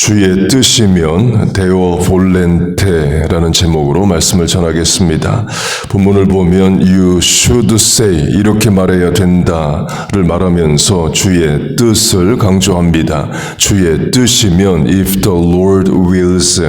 주의 뜻이면 데오 볼렌테라는 제목으로 말씀을 전하겠습니다. 본문을 보면 You should say 이렇게 말해야 된다를 말하면서 주의 뜻을 강조합니다. 주의 뜻이면 If the Lord wills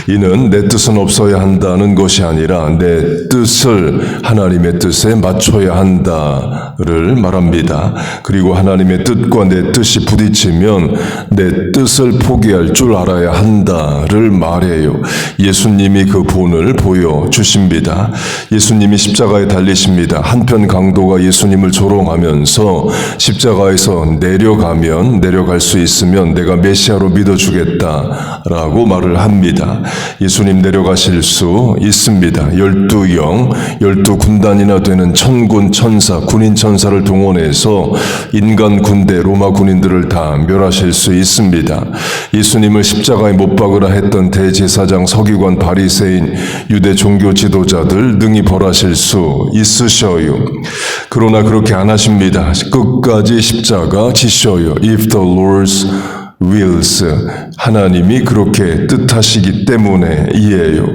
이는 내 뜻은 없어야 한다는 것이 아니라 내 뜻을 하나님의 뜻에 맞춰야 한다를 말합니다. 그리고 하나님의 뜻과 내 뜻이 부딪히면 내 뜻을 포기할 줄 알아야 한다를 말해요. 예수님이 그 본을 보여주십니다. 예수님이 십자가에 달리십니다. 한편 강도가 예수님을 조롱하면서 십자가에서 내려갈 수 있으면 내가 메시아로 믿어주겠다라고 말을 합니다. 예수님 내려가실 수 있습니다. 12영, 12군단이나 되는 천군 천사, 군인 천사를 동원해서 인간 군대, 로마 군인들을 다 멸하실 수 있습니다. 예수님을 십자가에 못 박으라 했던 대제사장, 서기관, 바리새인, 유대 종교 지도자들 능히 벌하실 수 있으셔요. 그러나 그렇게 안 하십니다. 끝까지 십자가 지셔요. If the Lord's wills 하나님이 그렇게 뜻하시기 때문에이에요.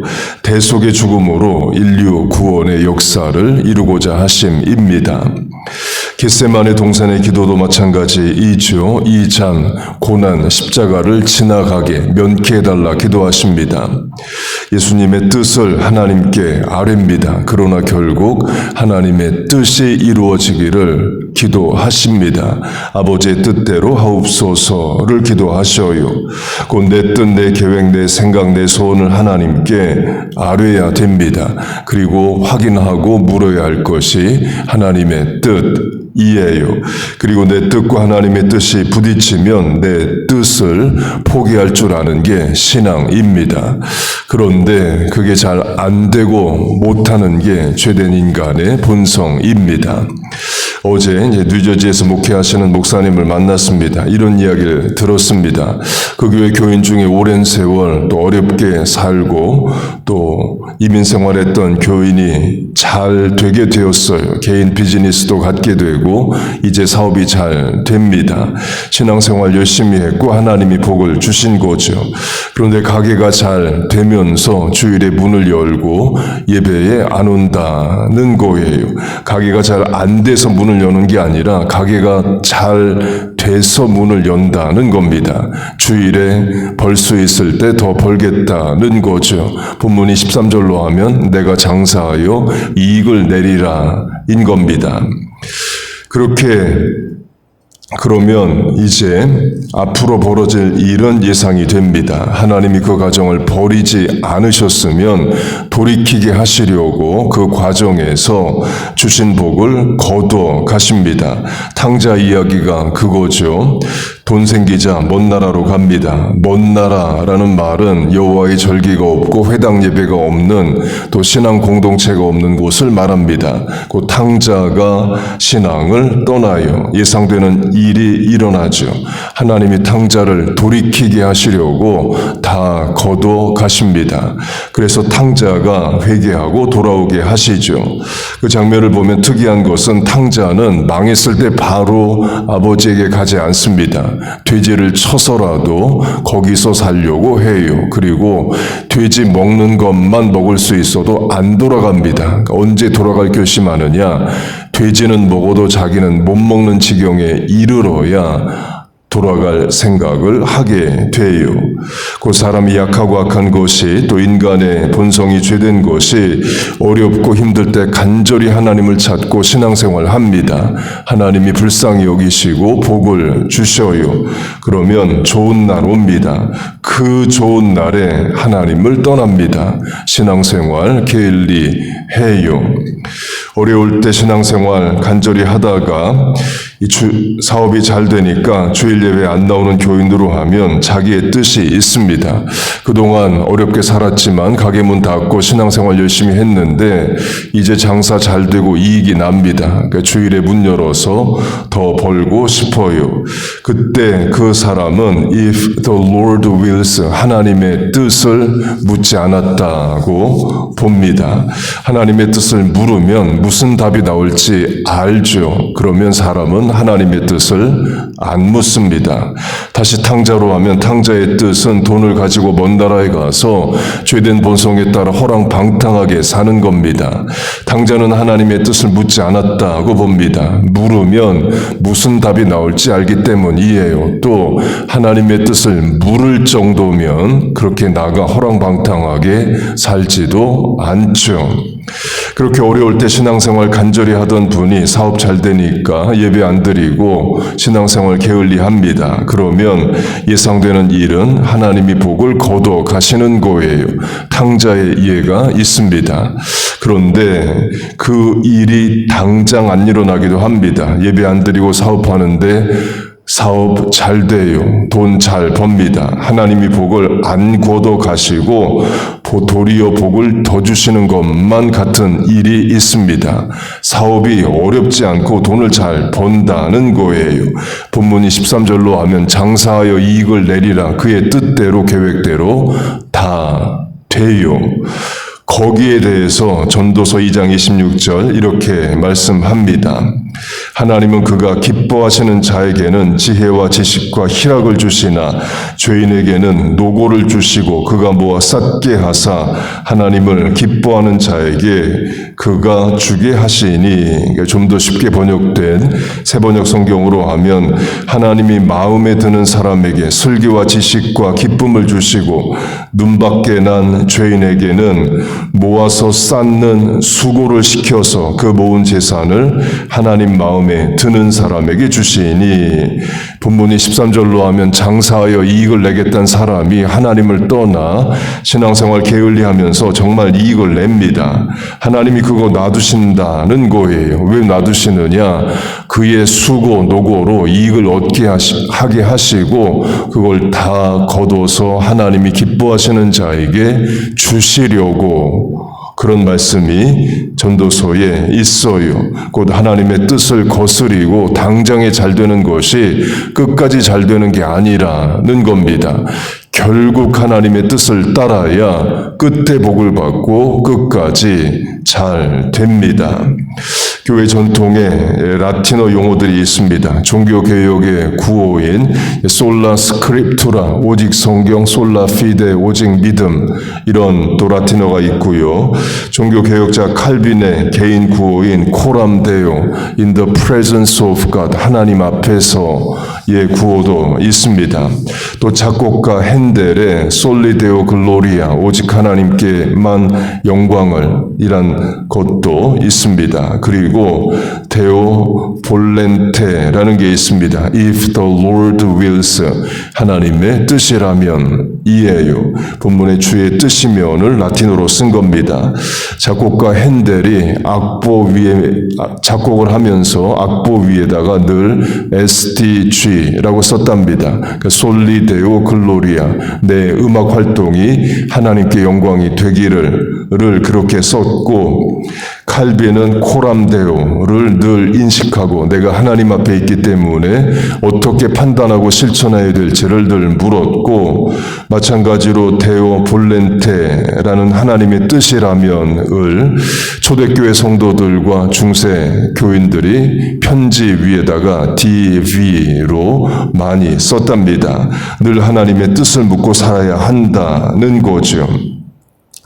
대속의 죽음으로 인류 구원의 역사를 이루고자 하심입니다. 겟세마네 동산의 기도도 마찬가지이죠. 이 잔, 고난, 십자가를 지나가게 면케해달라 기도하십니다. 예수님의 뜻을 하나님께 아뢰입니다. 그러나 결국 하나님의 뜻이 이루어지기를 기도하십니다. 아버지의 뜻대로 하옵소서를 기도하셔요. 곧 내 뜻, 내 계획, 내 생각, 내 소원을 하나님께 아뢰야 됩니다. 그리고 확인하고 물어야 할 것이 하나님의 뜻이에요. 그리고 내 뜻과 하나님의 뜻이 부딪히면 내 뜻을 포기할 줄 아는 게 신앙입니다. 그런데 그게 잘 안 되고 못하는 게 죄된 인간의 본성입니다. 어제 뉴저지에서 목회하시는 목사님을 만났습니다. 이런 이야기를 들었습니다. 그 교회 교인 중에 오랜 세월 또 어렵게 살고 또 이민 생활했던 교인이 잘 되게 되었어요. 개인 비즈니스도 갖게 되고 이제 사업이 잘 됩니다. 신앙생활 열심히 했고 하나님이 복을 주신 거죠. 그런데 가게가 잘 되면서 주일에 문을 열고 예배에 안 온다는 거예요. 가게가 잘 안 돼서 문을 여는 게 아니라 가게가 잘 돼서 문을 연다는 겁니다. 주일에 벌 수 있을 때 더 벌겠다는 거죠. 본문이 13절로 하면 내가 장사하여 이익을 내리라 인 겁니다. 그러면 이제 앞으로 벌어질 일은 예상이 됩니다. 하나님이 그 가정을 버리지 않으셨으면 돌이키게 하시려고 그 과정에서 주신 복을 거둬 가십니다. 탕자 이야기가 그거죠. 돈 생기자 먼 나라로 갑니다. 먼 나라라는 말은 여호와의 절기가 없고 회당 예배가 없는 또 신앙 공동체가 없는 곳을 말합니다. 그 탕자가 신앙을 떠나요. 예상되는 일이 일어나죠. 하나님이 탕자를 돌이키게 하시려고 다 거둬 가십니다. 그래서 탕자가 회개하고 돌아오게 하시죠. 그 장면을 보면 특이한 것은 탕자는 망했을 때 바로 아버지에게 가지 않습니다. 돼지를 쳐서라도 거기서 살려고 해요. 그리고 돼지 먹는 것만 먹을 수 있어도 안 돌아갑니다. 언제 돌아갈 결심하느냐? 돼지는 먹어도 자기는 못 먹는 지경에 이르러야 돌아갈 생각을 하게 돼요. 그 사람이 약하고 악한 것이 또 인간의 본성이 죄된 것이 어렵고 힘들 때 간절히 하나님을 찾고 신앙생활 합니다. 하나님이 불쌍히 여기시고 복을 주셔요. 그러면 좋은 날 옵니다. 그 좋은 날에 하나님을 떠납니다. 신앙생활 게을리 해요. 어려울 때 신앙생활 간절히 하다가 사업이 잘 되니까 주일 예배 안 나오는 교인으로 하면 자기의 뜻이 있습니다. 그동안 어렵게 살았지만 가게 문 닫고 신앙생활 열심히 했는데 이제 장사 잘 되고 이익이 납니다. 그러니까 주일에 문 열어서 더 벌고 싶어요. 그때 그 사람은 If the Lord wills 하나님의 뜻을 묻지 않았다고 봅니다. 하나님의 뜻을 물으면 무슨 답이 나올지 알죠. 그러면 사람은 하나님의 뜻을 안 묻습니다. 없습니다. 다시 탕자로 하면 탕자의 뜻은 돈을 가지고 먼 나라에 가서 죄된 본성에 따라 허랑방탕하게 사는 겁니다. 탕자는 하나님의 뜻을 묻지 않았다고 봅니다. 물으면 무슨 답이 나올지 알기 때문이에요. 또 하나님의 뜻을 물을 정도면 그렇게 나가 허랑방탕하게 살지도 않죠. 그렇게 어려울 때 신앙생활 간절히 하던 분이 사업 잘 되니까 예배 안 드리고 신앙생활 게을리합니다. 그러면 예상되는 일은 하나님이 복을 거둬 가시는 거예요. 탕자의 이해가 있습니다. 그런데 그 일이 당장 안 일어나기도 합니다. 예배 안 드리고 사업하는데 사업 잘 돼요. 돈 잘 법니다. 하나님이 복을 안 거둬 가시고 도리어 복을 더 주시는 것만 같은 일이 있습니다. 사업이 어렵지 않고 돈을 잘 번다는 거예요. 본문이 13절로 하면 장사하여 이익을 내리라. 그의 뜻대로 계획대로 다 돼요. 거기에 대해서 전도서 2장 26절 이렇게 말씀합니다. 하나님은 그가 기뻐하시는 자에게는 지혜와 지식과 희락을 주시나 죄인에게는 노고를 주시고 그가 모아 쌓게 하사 하나님을 기뻐하는 자에게 그가 주게 하시니, 좀 더 쉽게 번역된 새번역 성경으로 하면 하나님이 마음에 드는 사람에게 슬기와 지식과 기쁨을 주시고 눈밖에 난 죄인에게는 모아서 쌓는 수고를 시켜서 그 모은 재산을 하나님 마음에 드는 사람에게 주시니, 본문이 13절로 하면 장사하여 이익을 내겠다는 사람이 하나님을 떠나 신앙생활 게을리하면서 정말 이익을 냅니다. 하나님이 그거 놔두신다는 거예요. 왜 놔두시느냐? 그의 수고 노고로 이익을 얻게 하게 하시고 그걸 다 거둬서 하나님이 기뻐하시는 자에게 주시려고, 그런 말씀이 전도서에 있어요. 곧 하나님의 뜻을 거스리고 당장에 잘 되는 것이 끝까지 잘 되는 게 아니라는 겁니다. 결국 하나님의 뜻을 따라야 끝에 복을 받고 끝까지 잘 됩니다. 교회 전통에 라틴어 용어들이 있습니다. 종교개혁의 구호인 솔라 스크립투라, 오직 성경, 솔라 피데, 오직 믿음, 이런 또 라틴어가 있고요. 종교개혁자 칼빈의 개인 구호인 코람 데오, in the presence of God, 하나님 앞에서의 구호도 있습니다. 또 작곡가 핸델의 솔리 데오 글로리아, 오직 하나님께만 영광을, 이란 것도 있습니다. 그리고 데오 볼렌테라는 게 있습니다. If the Lord wills, 하나님의 뜻이라면 이에요. 본문의 주의 뜻이면을 라틴어로 쓴 겁니다. 작곡가 핸델이 악보 위에 작곡을 하면서 악보 위에다가 늘 SDG라고 썼답니다. 그러니까 솔리 데오 글로리아, 내 음악 활동이 하나님께 영광이 되기를 그렇게 썼고, 칼빈은 코람데오를 늘 인식하고 내가 하나님 앞에 있기 때문에 어떻게 판단하고 실천해야 될지를 늘 물었고, 마찬가지로 데오 볼렌테라는 하나님의 뜻이라면을 초대교회 성도들과 중세 교인들이 편지 위에다가 DV로 많이 썼답니다. 늘 하나님의 뜻을 묻고 살아야 한다는 거죠.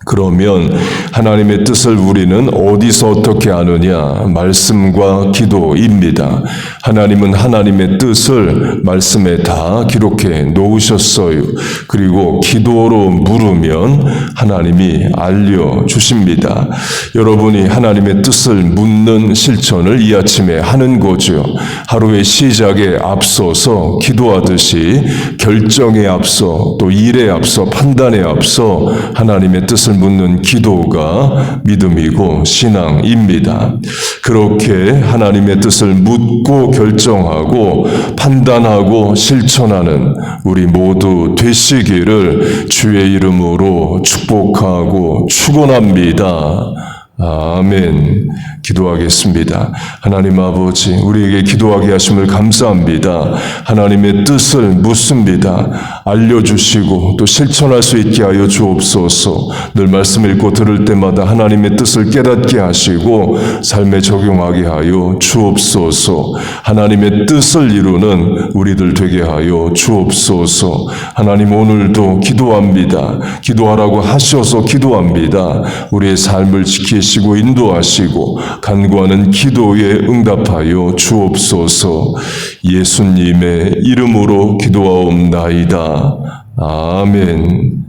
그러면 하나님의 뜻을 우리는 어디서 어떻게 아느냐? 말씀과 기도입니다. 하나님은 하나님의 뜻을 말씀에 다 기록해 놓으셨어요. 그리고 기도로 물으면 하나님이 알려주십니다. 여러분이 하나님의 뜻을 묻는 실천을 이 아침에 하는 거죠. 하루의 시작에 앞서서 기도하듯이 결정에 앞서, 또 일에 앞서, 판단에 앞서 하나님의 뜻을 묻는 기도가 믿음이고 신앙입니다. 그렇게 하나님의 뜻을 묻고 결정하고 판단하고 실천하는 우리 모두 되시기를 주의 이름으로 축복하고 축원합니다. 아멘. 기도하겠습니다. 하나님 아버지, 우리에게 기도하게 하심을 감사합니다. 하나님의 뜻을 묻습니다. 알려주시고 또 실천할 수 있게 하여 주옵소서. 늘 말씀 읽고 들을 때마다 하나님의 뜻을 깨닫게 하시고 삶에 적용하게 하여 주옵소서. 하나님의 뜻을 이루는 우리들 되게 하여 주옵소서. 하나님, 오늘도 기도합니다. 기도하라고 하셔서 기도합니다. 우리의 삶을 지키시고 인도하시고 간구하는 기도에 응답하여 주옵소서. 예수님의 이름으로 기도하옵나이다. 아멘.